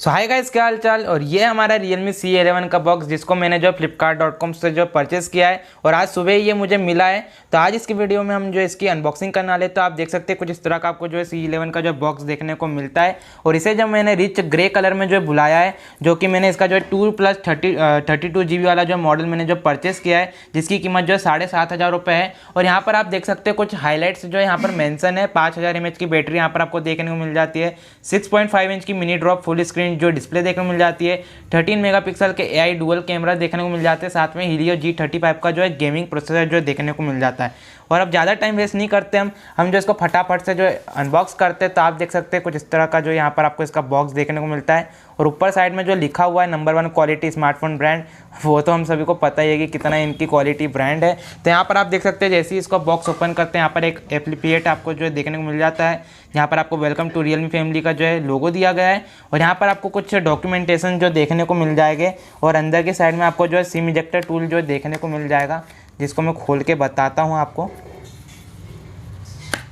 सो hi guys, क्या हाल चाल। और ये हमारा Realme C11 का बॉक्स जिसको मैंने जो flipkart.com से जो परचेस किया है और आज सुबह ये मुझे मिला है। तो आज इसकी वीडियो में हम जो इसकी अनबॉक्सिंग करने वाले, तो आप देख सकते हैं कुछ इस तरह का आपको जो है C11 का जो बॉक्स देखने को मिलता है। और इसे जब मैंने रिच ग्रे कलर में जो है बुलाया है, जो कि मैंने इसका जो है 2+32 GB वाला जो मॉडल मैंने जो परचेस किया है, जिसकी कीमत जो है 7,500 रुपये है। और यहाँ पर आप देख सकते हैं कुछ हाईलाइट्स जो है यहाँ पर मेंशन है। 5000 mAh की बैटरी यहाँ पर आपको देखने को मिल जाती है। 6.5 इंच की मिनी ड्रॉप फुल स्क्रीन जो डिस्प्ले देखने को मिल जाती है। 13 मेगापिक्सल के AI डुअल कैमरा देखने को मिल जाते हैं। साथ में हीलियो G35 का जो है गेमिंग प्रोसेसर जो देखने को मिल जाता है। और अब ज़्यादा टाइम वेस्ट नहीं करते हम जो इसको फटाफट से जो अनबॉक्स करते हैं। तो आप देख सकते हैं कुछ इस तरह का जो यहाँ पर आपको इसका बॉक्स देखने को मिलता है। और ऊपर साइड में जो लिखा हुआ है नंबर 1 क्वालिटी स्मार्टफोन ब्रांड, वो तो हम सभी को पता ही है कि कितना इनकी क्वालिटी ब्रांड है। तो यहाँ पर आप देख सकते हैं जैसे ही इसको बॉक्स ओपन करते हैं, यहाँ पर एक एप्लीकेट आपको जो है देखने को मिल जाता है। यहाँ पर आपको वेलकम टू रियलमी फैमिली का जो है लोगो दिया गया है। और यहाँ पर आपको कुछ डॉक्यूमेंटेशन जो देखने को मिल जाएंगे। और अंदर की साइड में आपको जो है सिम इजेक्टर टूल जो देखने को मिल जाएगा, जिसको मैं खोल के बताता हूँ आपको।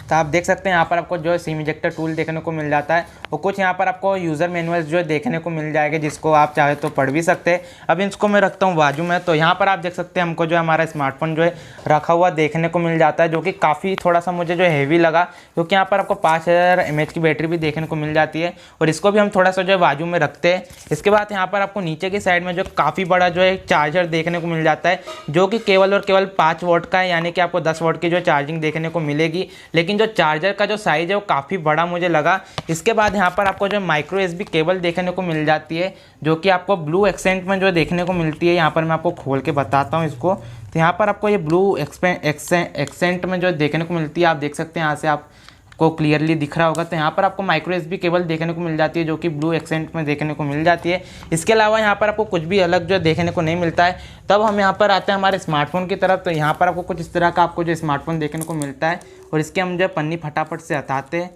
तो आप देख सकते हैं यहाँ पर आपको जो है सिम इजेक्टर टूल देखने को मिल जाता है। और कुछ यहाँ पर आपको यूज़र मैनुअल्स जो है देखने को मिल जाएंगे, जिसको आप चाहे तो पढ़ भी सकते हैं। अब इसको मैं रखता हूँ बाजू में। तो यहाँ पर आप देख सकते हैं हमको जो हमारा स्मार्टफोन जो है रखा हुआ देखने को मिल जाता है, जो कि काफ़ी थोड़ा सा मुझे जो हैवी लगा, क्योंकि यहाँ पर आपको 5000 mAh की बैटरी भी देखने को मिल जाती है। और इसको भी हम थोड़ा सा जो है बाजू में रखते हैं। इसके बाद यहाँ पर आपको नीचे की साइड में जो काफ़ी बड़ा जो है चार्जर देखने को मिल जाता है, जो कि केवल और केवल 5 वॉट का है, यानी कि आपको 10 वॉट की जो चार्जिंग देखने को मिलेगी। लेकिन जो चार्जर का जो साइज़ है वो काफ़ी बड़ा मुझे लगा। इसके बाद यहाँ पर आपको जो माइक्रो USB केबल देखने को मिल जाती है, जो कि आपको ब्लू एक्सेंट में जो देखने को मिलती है। यहाँ पर मैं आपको खोल के बताता हूँ इसको। तो यहाँ पर आपको ये ब्लू एक्सेंट में जो देखने को मिलती है, आप देख सकते हैं यहाँ से आपको क्लियरली दिख रहा होगा। तो यहाँ पर आपको माइक्रो USB केबल देखने को मिल जाती है, जो कि ब्लू एक्सेंट में देखने को मिल जाती है। इसके अलावा यहाँ पर आपको कुछ भी अलग जो देखने को नहीं मिलता है। तब हम यहाँ पर आते हैं हमारे स्मार्टफोन की तरफ। तो यहाँ पर आपको कुछ इस तरह का आपको जो स्मार्टफोन देखने को मिलता है। और इसके हम जो पन्नी फटाफट से हटाते हैं,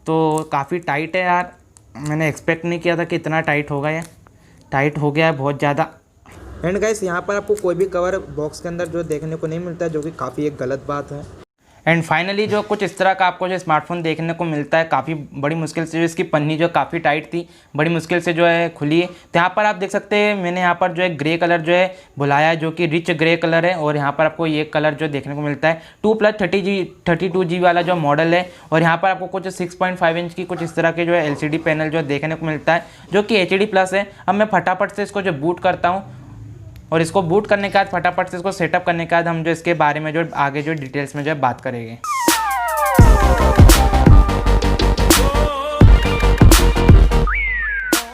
तो काफ़ी टाइट है यार। मैंने एक्सपेक्ट नहीं किया था कि इतना टाइट होगा। ये टाइट हो गया है बहुत ज़्यादा। एंड गाइस, यहाँ पर आपको कोई भी कवर बॉक्स के अंदर जो देखने को नहीं मिलता है, जो कि काफ़ी एक गलत बात है। एंड फाइनली जो कुछ इस तरह का आपको जो स्मार्टफोन देखने को मिलता है, काफ़ी बड़ी मुश्किल से जो इसकी पन्नी जो काफ़ी टाइट थी, बड़ी मुश्किल से जो है खुली है। तो यहाँ पर आप देख सकते हैं मैंने यहाँ पर जो है ग्रे कलर जो है बुलाया है, जो कि रिच ग्रे कलर है। और यहाँ पर आपको ये कलर जो देखने को मिलता है 2+32 GB वाला जो मॉडल है। और यहाँ पर आपको कुछ 6.5 इंच की कुछ इस तरह के जो है LCD पैनल जो देखने को मिलता है, जो कि HD+ है। अब मैं फटाफट से इसको जो बूट करता हूँ, और इसको बूट करने के बाद फटाफट से इसको सेटअप करने के बाद हम जो इसके बारे में जो आगे जो डिटेल्स में जो है बात करेंगे।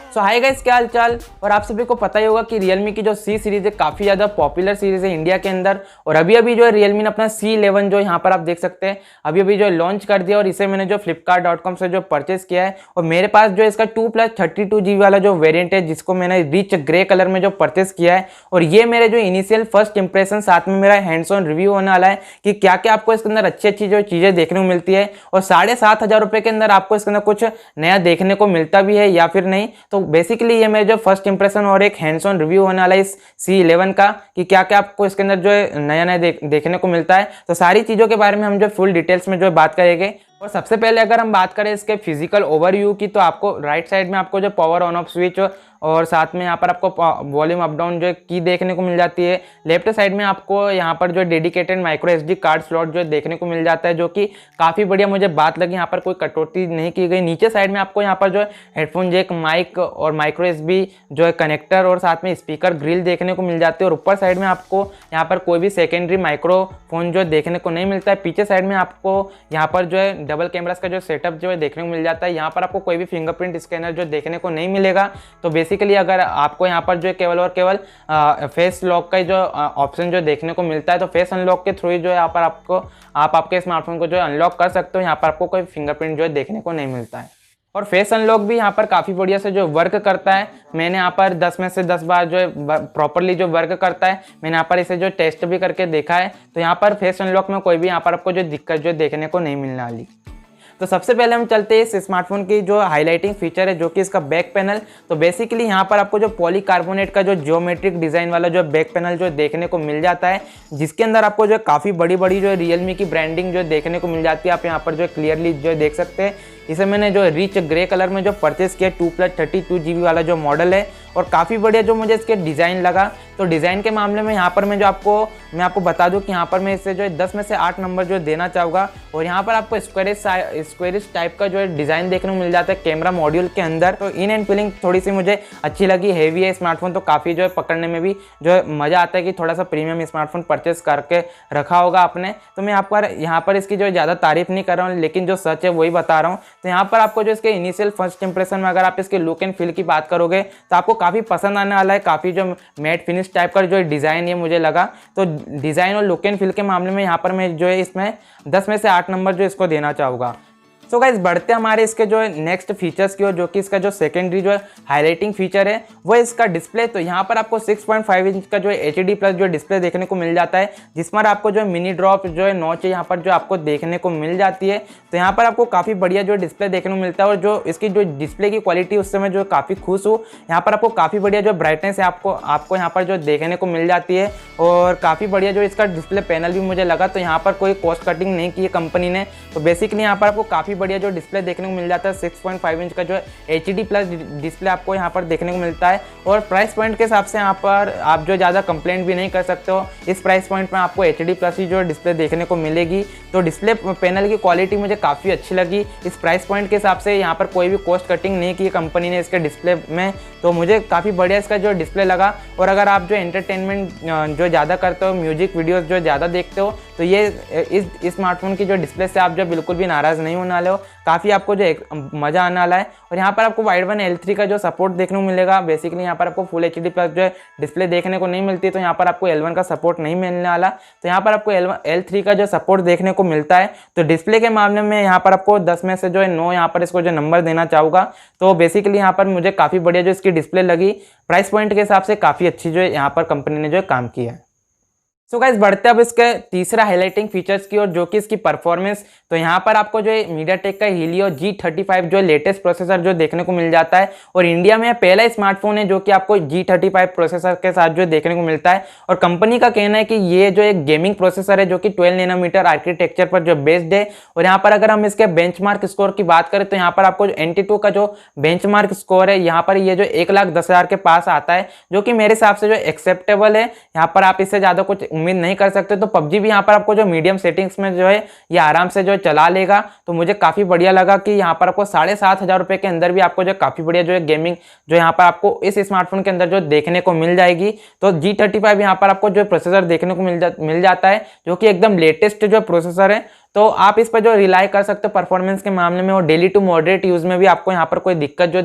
सो हाय गाइस, क्या हाल चाल। और आप सभी को पता ही होगा कि Realme की जो C सीरीज़ है काफ़ी ज़्यादा पॉपुलर सीरीज़ है इंडिया के अंदर। और अभी अभी जो है Realme ने अपना C11 जो यहाँ पर आप देख सकते हैं अभी अभी जो लॉन्च कर दिया। और इसे मैंने जो flipkart.com से जो परचेस किया है। और मेरे पास जो इसका 2+32 GB वाला जो वेरिएंट है, जिसको मैंने रिच ग्रे कलर में जो परचेस किया है। और ये मेरे जो इनिशियल फर्स्ट इंप्रेशन, साथ में मेरा हैंड्स ऑन रिव्यू होने वाला है कि क्या क्या आपको इसके अंदर अच्छी अच्छी जो चीज़ें देखने को मिलती है। और 7,500 रुपये के अंदर आपको इसके अंदर कुछ नया देखने को मिलता भी है या फिर नहीं। तो बेसिकली ये मेरे जो फर्स्ट इंप्रेशन और एक हैंड्स ऑन रिव्यू होने वाला है इस C11 का, कि क्या क्या आपको इसके अंदर जो है नया नया देखने को मिलता है। तो सारी चीज़ों के बारे में हम जो फुल डिटेल्स में जो बात करेंगे। और सबसे पहले अगर हम बात करें इसके फिजिकल ओवरव्यू की, तो आपको राइट साइड में आपको जो पावर ऑन ऑफ स्विच और साथ में यहाँ पर आपको वॉल्यूम अप डाउन जो की देखने को मिल जाती है। लेफ्ट साइड में आपको यहाँ पर जो dedicated micro SD card slot जो देखने को मिल जाता है, जो कि काफ़ी बढ़िया मुझे बात लगी। यहाँ पर कोई कटौती नहीं की गई। नीचे साइड में आपको यहाँ पर जो है हेडफोन जैक, माइक और माइक्रो SD जो है कनेक्टर और साथ में स्पीकर ग्रिल देखने को मिल जाती है। और ऊपर साइड में आपको यहाँ पर कोई भी सेकेंडरी माइक्रोफोन जो देखने को नहीं मिलता है। पीछे साइड में आपको यहाँ पर जो है डबल कैमरास का जो सेटअप जो है देखने को मिल जाता है। यहाँ पर आपको कोई भी फिंगरप्रिंट स्कैनर जो देखने को नहीं मिलेगा। तो बेसिकली अगर आपको यहाँ पर जो केवल और केवल फेस लॉक का जो ऑप्शन जो देखने को मिलता है, तो फेस अनलॉक के थ्रू जो है यहाँ पर आप आपके स्मार्टफोन को जो अनलॉक कर सकते हो। यहाँ पर आपको कोई फिंगरप्रिंट जो है देखने को नहीं मिलता है। और फेस अनलॉक भी यहाँ पर काफ़ी बढ़िया से जो वर्क करता है। मैंने यहाँ पर 10 में से 10 बार जो है प्रॉपरली जो वर्क करता है। मैंने यहाँ पर इसे जो टेस्ट भी करके देखा है। तो यहाँ पर फेस अनलॉक में कोई भी यहाँ पर आपको जो दिक्कत जो देखने को नहीं मिलने वाली। तो सबसे पहले हम चलते हैं इस स्मार्टफोन की जो हाईलाइटिंग फीचर है, जो कि इसका बैक पैनल। तो बेसिकली यहाँ पर आपको जो पॉलीकार्बोनेट का जो ज्योमेट्रिक डिज़ाइन वाला जो बैक पैनल जो देखने को मिल जाता है, जिसके अंदर आपको जो काफ़ी बड़ी बड़ी जो रियलमी की ब्रांडिंग जो देखने को मिल जाती है। आप यहाँ पर जो क्लियरली जो देख सकते हैं इसे मैंने जो रिच ग्रे कलर में जो परचेस किया 2+32 GB वाला जो मॉडल है, और काफ़ी बढ़िया जो मुझे इसके डिज़ाइन लगा। तो डिज़ाइन के मामले में यहाँ पर मैं आपको बता दूँ कि यहाँ पर मैं इसे जो है 10 में से 8 नंबर जो देना चाहूँगा। और यहाँ पर आपको स्क्वेरिश टाइप का जो है डिज़ाइन देखने को मिल जाता है कैमरा मॉड्यूल के अंदर। तो इन एंड फीलिंग थोड़ी सी मुझे अच्छी लगी, हेवी है स्मार्टफोन, तो काफ़ी जो है पकड़ने में भी जो है मज़ा आता है कि थोड़ा सा प्रीमियम स्मार्टफोन परचेस करके रखा होगा आपने। तो मैं आपको यहाँ पर इसकी जो ज़्यादा तारीफ नहीं कर रहा हूँ, लेकिन जो सच है वही बता रहा हूँ। तो यहाँ पर आपको जो इसके इनिशियल फर्स्ट इंप्रेशन में अगर आप इसके लुक एंड फील की बात करोगे तो आपको काफ़ी पसंद आने वाला है। काफ़ी जो मैट फिनिश टाइप का जो डिज़ाइन है मुझे लगा, तो डिज़ाइन और लुक एंड फील के मामले में यहाँ पर मैं जो है इसमें 10 में से 8 नंबर जो इसको देना चाहूँगा। सो गाइस, बढ़ते हमारे इसके जो है नेक्स्ट फीचर्स की ओर, जो कि इसका जो सेकेंडरी जो है हाईलाइटिंग फीचर है वो है इसका डिस्प्ले। तो यहाँ पर आपको 6.5 इंच का जो है HD+ जो डिस्प्ले देखने को मिल जाता है, जिसमें आपको जो है मिनी ड्रॉप जो है नॉच है यहाँ पर जो आपको देखने को मिल जाती है। तो यहाँ पर आपको काफ़ी बढ़िया जो डिस्प्ले देखने को मिलता है, और जो इसकी जो डिस्प्ले की क्वालिटी उससे मैं जो काफ़ी खुश हूँ। यहाँ पर आपको काफ़ी बढ़िया जो ब्राइटनेस है आपको यहाँ पर जो देखने को मिल जाती है, और काफ़ी बढ़िया जो इसका डिस्प्ले पैनल भी मुझे लगा। तो यहाँ पर कोई कॉस्ट कटिंग नहीं की है कंपनी ने। तो बेसिकली यहाँ पर आपको काफ़ी बढ़िया जो डिस्प्ले देखने को मिल जाता है, 6.5 इंच का जो है HD+ डिस्प्ले आपको यहाँ पर देखने को मिलता है। और प्राइस पॉइंट के हिसाब से यहाँ पर आप जो ज़्यादा कंप्लेंट भी नहीं कर सकते हो, इस प्राइस पॉइंट में आपको HD+ ही जो डिस्प्ले देखने को मिलेगी। तो डिस्प्ले पैनल की क्वालिटी मुझे काफ़ी अच्छी लगी। इस प्राइस पॉइंट के हिसाब से यहाँ पर कोई भी कॉस्ट कटिंग नहीं की कंपनी ने इसके डिस्प्ले में, तो मुझे काफ़ी बढ़िया इसका जो डिस्प्ले लगा। और अगर आप जो एंटरटेनमेंट जो ज़्यादा करते हो, म्यूजिक वीडियोस जो ज़्यादा देखते हो, तो ये इस स्मार्टफोन की जो डिस्प्ले से आप जो बिल्कुल भी नाराज़ नहीं होने वाले हो, काफ़ी आपको जो मज़ा आने वाला है। और यहाँ पर आपको Wideband L3 का जो सपोर्ट देखने को मिलेगा। बेसिकली यहाँ पर आपको फुल HD+ जो है डिस्प्ले देखने को नहीं मिलती, तो यहाँ पर आपको L1 का सपोर्ट नहीं मिलने वाला। तो यहाँ पर आपको L3 का जो सपोर्ट देखने को मिलता है। तो डिस्प्ले के मामले में यहाँ पर आपको 10 में से जो है 9 यहाँ पर इसको जो नंबर देना चाहूँगा। तो बेसिकली यहाँ पर मुझे काफ़ी बढ़िया जो इसकी डिस्प्ले लगी, प्राइस पॉइंट के हिसाब से काफ़ी अच्छी जो है यहाँ पर कंपनी ने जो है काम किया है। सो गाइस, बढ़ते अब इसके तीसरा हाईलाइटिंग फीचर्स की ओर, जो कि इसकी परफॉर्मेंस। तो यहाँ पर आपको जो है MediaTek का Helio G35 जो लेटेस्ट प्रोसेसर जो देखने को मिल जाता है, और इंडिया में पहला स्मार्टफोन है जो कि आपको G35 प्रोसेसर के साथ जो देखने को मिलता है। और कंपनी का कहना है कि ये जो एक गेमिंग प्रोसेसर है जो कि 12 नैनोमीटर आर्किटेक्चर पर जो बेस्ड है। और यहाँ पर अगर हम इसके बेंचमार्क स्कोर की बात करें तो यहाँ पर आपको NT2 का जो बेंचमार्क स्कोर है यहाँ पर ये जो 1,10,000 के पास आता है, जो कि मेरे हिसाब से जो एक्सेप्टेबल है। यहाँ पर आप इससे ज़्यादा कुछ उम्मीद नहीं कर सकते। तो PUBG भी यहाँ पर आपको जो मीडियम सेटिंग्स में जो है ये आराम से जो चला लेगा। तो मुझे काफ़ी बढ़िया लगा कि यहाँ पर आपको 7,500 रुपये के अंदर भी आपको जो काफ़ी बढ़िया जो है गेमिंग जो यहाँ पर आपको इस स्मार्टफोन के अंदर जो देखने को मिल जाएगी। तो G35 यहाँ पर आपको जो प्रोसेसर देखने को मिल जाता है, जो कि एकदम लेटेस्ट जो प्रोसेसर है। तो आप इस पर जो रिलाई कर सकते हो परफॉर्मेंस के मामले में, और डेली टू मॉडरेट यूज़ में भी आपको यहाँ पर कोई दिक्कत जो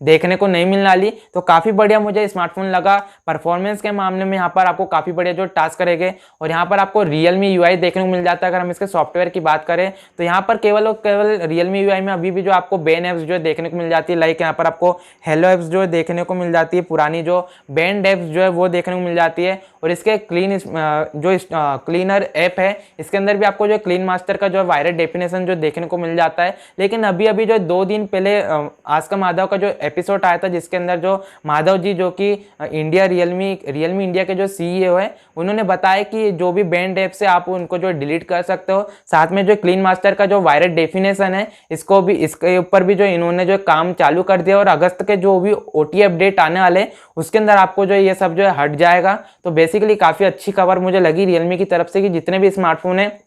देखने को नहीं मिलने वाली। तो काफ़ी बढ़िया मुझे स्मार्टफोन लगा। परफॉर्मेंस के मामले में यहाँ पर आपको काफ़ी बढ़िया जो टास्क करेंगे। और यहाँ पर आपको Realme UI देखने को मिल जाता है। अगर हम इसके सॉफ्टवेयर की बात करें तो यहाँ पर केवल और केवल Realme UI में अभी भी जो आपको बैन ऐप्स जो देखने को मिल जाती है, लाइक यहाँ पर आपको हेलो ऐप्स जो देखने को मिल जाती है, पुरानी जो बैंड ऐप्स जो है वो देखने को मिल जाती है। और इसके क्लीनर ऐप है, इसके अंदर भी आपको जो क्लीन मास्टर का जो वायरड डेफिनेशन जो देखने को मिल जाता है। लेकिन अभी जो 2 दिन पहले आज का माधव का जो एपिसोड आया था, जिसके अंदर जो माधव जी जो कि रियलमी इंडिया के जो CEO है, उन्होंने बताया कि जो भी बैंड ऐप से आप उनको जो डिलीट कर सकते हो। साथ में जो क्लीन मास्टर का जो वायरड डेफिनेशन है, इसके ऊपर भी जो इन्होंने जो काम चालू कर दिया। और अगस्त के जो भी OT अपडेट आने वाले उसके अंदर आपको जो ये सब जो है हट जाएगा। तो बेसिकली काफ़ी अच्छी खबर मुझे लगी रियलमी की तरफ से कि जितने भी स्मार्टफोन है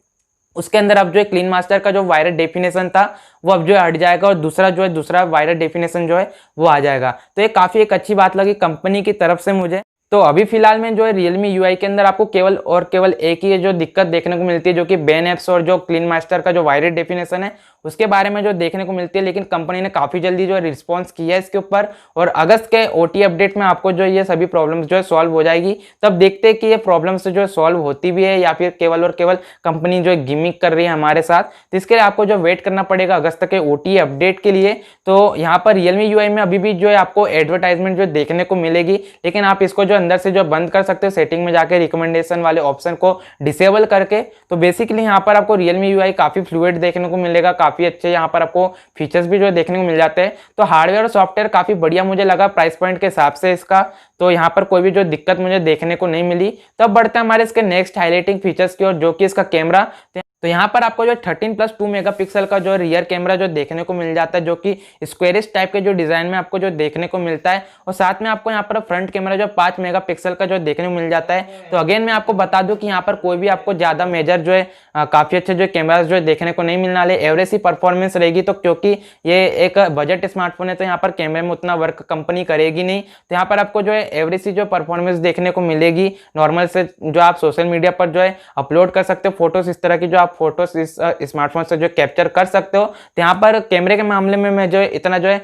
उसके अंदर अब जो है क्लीन मास्टर का जो वायरड डेफिनेशन था वो अब जो है हट जाएगा, और दूसरा वायरड डेफिनेशन जो है वो आ जाएगा। तो ये काफ़ी एक अच्छी बात लगी कंपनी की तरफ से मुझे। तो अभी फिलहाल में जो है Realme UI के अंदर आपको केवल एक ही जो दिक्कत देखने को मिलती है, जो कि बैन ऐप्स और जो क्लीन मास्टर का जो वायरड डेफिनेशन है उसके बारे में जो देखने को मिलती है। लेकिन कंपनी ने काफ़ी जल्दी जो है रिस्पॉन्स किया है इसके ऊपर, और अगस्त के OT अपडेट में आपको जो ये सभी प्रॉब्लम्स जो है सॉल्व हो जाएगी। तब देखते हैं कि ये प्रॉब्लम्स जो है सॉल्व होती भी है या फिर केवल और केवल कंपनी जो है गिमिक कर रही है हमारे साथ। तो इसके लिए आपको जो वेट करना पड़ेगा अगस्त के OT अपडेट के लिए। तो यहाँ पर Realme UI में अभी भी जो है आपको एडवर्टाइजमेंट जो देखने को मिलेगी, लेकिन आप इसको जो अंदर से जो बंद कर सकते हो सेटिंग में जाके रिकमेंडेशन वाले ऑप्शन को डिसेबल करके। तो बेसिकली यहाँ पर आपको Realme UI काफ़ी फ्लूइड देखने को मिलेगा, काफ़ी अच्छे यहाँ पर आपको फीचर्स भी जो देखने को मिल जाते हैं। तो हार्डवेयर और सॉफ्टवेयर काफ़ी बढ़िया मुझे लगा प्राइस पॉइंट के हिसाब से इसका। तो यहाँ पर कोई भी जो दिक्कत मुझे देखने को नहीं मिली। तब बढ़ते हैं हमारे इसके नेक्स्ट हाईलाइटिंग फीचर्स की ओर, जो कि इसका कैमरा। तो यहाँ पर आपको जो 13+2 मेगापिक्सल का जो रियर कैमरा जो देखने को मिल जाता है, जो कि स्क्वेरिश टाइप के जो डिजाइन में आपको जो देखने को मिलता है, और साथ में आपको यहाँ पर फ्रंट कैमरा जो 5 मेगापिक्सल का जो देखने को मिल जाता है। तो अगेन मैं आपको बता दूं कि यहाँ पर कोई भी आपको ज्यादा मेजर जो है काफी अच्छे जो कैमराज जो देखने को नहीं मिलने वाले, एवरेज ही परफॉर्मेंस रहेगी। तो क्योंकि ये एक बजट स्मार्टफोन है तो यहाँ पर कैमरे में उतना वर्क कंपनी करेगी नहीं, तो यहाँ पर आपको जो है एवरेज ही जो परफॉर्मेंस देखने को मिलेगी। नॉर्मल से जो आप सोशल मीडिया पर जो है अपलोड कर सकते हो फोटोज, इस तरह की जो आप फोटोज इस स्मार्टफोन से जो कैप्चर कर सकते हो। तो यहाँ पर कैमरे के मामले में मैं जो है इतना जो है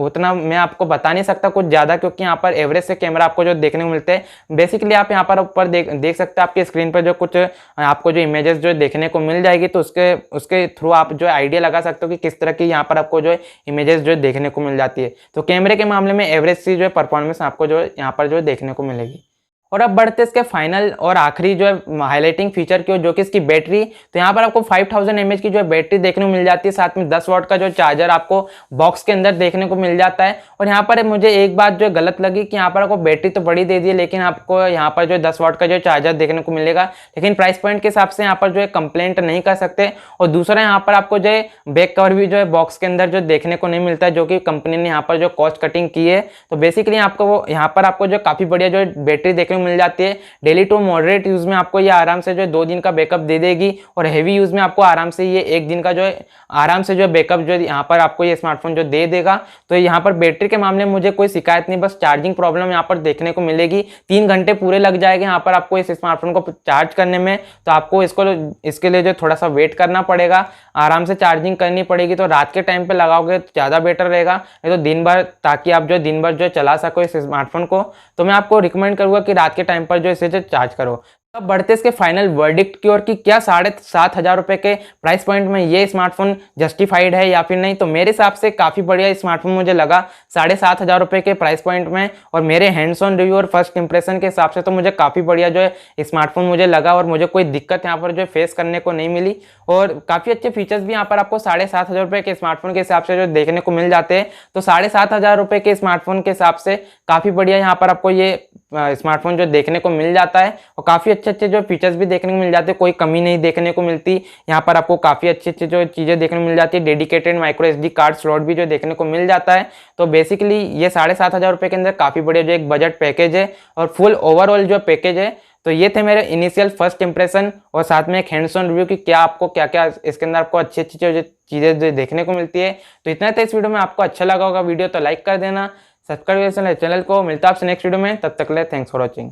उतना मैं आपको बता नहीं सकता कुछ ज्यादा, क्योंकि यहाँ पर एवरेज से कैमरा आपको जो देखने को मिलते हैं। बेसिकली आप यहाँ पर ऊपर देख सकते हैं आपकी स्क्रीन पर जो कुछ आपको जो इमेजेस जो देखने को मिल जाएगी, तो उसके थ्रू आप जो आइडिया लगा सकते हो कि किस तरह की यहाँ पर आपको जो है इमेजेस जो देखने को मिल जाती है। तो कैमरे के मामले में एवरेज सी जो है परफॉर्मेंस आपको जो यहाँ पर जो देखने को मिलेगी। और अब बढ़ते इसके फाइनल और आखिरी जो है हाईलाइटिंग फीचर की, जो कि इसकी बैटरी। तो यहाँ पर आपको 5000 mAh की जो बैटरी देखने को मिल जाती है, साथ में 10 वाट का जो चार्जर आपको बॉक्स के अंदर देखने को मिल जाता है। और यहाँ पर मुझे एक बात जो गलत लगी कि यहाँ पर आपको बैटरी तो बड़ी दे दी है, लेकिन आपको यहाँ पर जो 10 वाट का जो चार्जर देखने को मिलेगा, लेकिन प्राइस पॉइंट के हिसाब से यहाँ पर जो है कंप्लेंट नहीं कर सकते। और दूसरा यहाँ पर आपको जो है बैक कवर भी जो है बॉक्स के अंदर जो देखने को नहीं मिलता है, जो कि कंपनी ने यहाँ पर जो कॉस्ट कटिंग की है। तो बेसिकली आपको यहाँ पर आपको जो काफी बढ़िया जो बैटरी देखने मिल जाती है। डेली टू मॉडरेट यूज में आपको ये आराम से जो 2 दिन का बैकअप दे देगी, और हेवी यूज में आपको आराम से ये 1 दिन का जो है आराम से जो बैकअप जो यहाँ पर आपको ये स्मार्टफोन जो दे देगा। तो यहाँ पर बैटरी के मामले में मुझे कोई शिकायत नहीं, बस चार्जिंग प्रॉब्लम यहाँ पर देखने को मिलेगी। 3 घंटे पूरे लग जाएंगे यहाँ पर आपको इस स्मार्टफोन को चार्ज करने में। तो आपको इसके लिए जो थोड़ा सा वेट करना पड़ेगा, आराम से चार्जिंग करनी पड़ेगी। तो रात के टाइम पे लगाओगे तो ज़्यादा बेटर रहेगा, नहीं तो दिन भर, ताकि आप जो दिन भर जो चला सको इस स्मार्टफोन को। तो मैं आपको रिकमेंड करूँगा कि रात के टाइम पर जो इसे जो चार्ज करो। अब बढ़ते इसके फाइनल वर्डिक्ट की ओर कि क्या 7500 रुपए के प्राइस पॉइंट में ये स्मार्टफोन जस्टिफाइड है या फिर नहीं। तो मेरे हिसाब से काफी बढ़िया स्मार्टफोन मुझे लगा 7500 रुपए के प्राइस पॉइंट में, और मेरे हैंड्स ऑन रिव्यू और फर्स्ट इंप्रेशन के हिसाब से तो मुझे काफी बढ़िया जो है स्मार्टफोन मुझे लगा, और मुझे कोई दिक्कत यहाँ पर जो फेस करने को नहीं मिली। और काफी अच्छे फीचर्स भी यहाँ पर आपको 7500 रुपए के स्मार्टफोन के हिसाब से जो देखने को मिल जाते हैं। तो 7500 रुपए के स्मार्टफोन के हिसाब से काफी बढ़िया यहाँ पर आपको ये स्मार्टफोन जो देखने को मिल जाता है, और काफी अच्छे जो फीचर्स भी देखने को मिल जाते हैं, कोई कमी नहीं देखने को मिलती। यहाँ पर आपको काफी अच्छे जो चीजें देखने को मिल जाती है, dedicated micro SD card slot भी जो देखने को मिल जाता है। तो बेसिकली ये 7500 रुपए के अंदर काफी बढ़िया जो एक बजट पैकेज है और फुल ओवरऑल जो पैकेज है। तो ये थे मेरे इनिशियल फर्स्ट इंप्रेशन, और साथ में एक हैंड्स ऑन रिव्यू कि क्या आपको क्या क्या इसके अंदर आपको अच्छी चीजें जो देखने को मिलती है। तो इतना था इस वीडियो में। आपको अच्छा लगा होगा वीडियो तो लाइक कर देना, सब्सक्राइब चैनल को। मिलता है आपसे नेक्स्ट वीडियो में, तब तक ले थैंक्स फॉर वॉचिंग।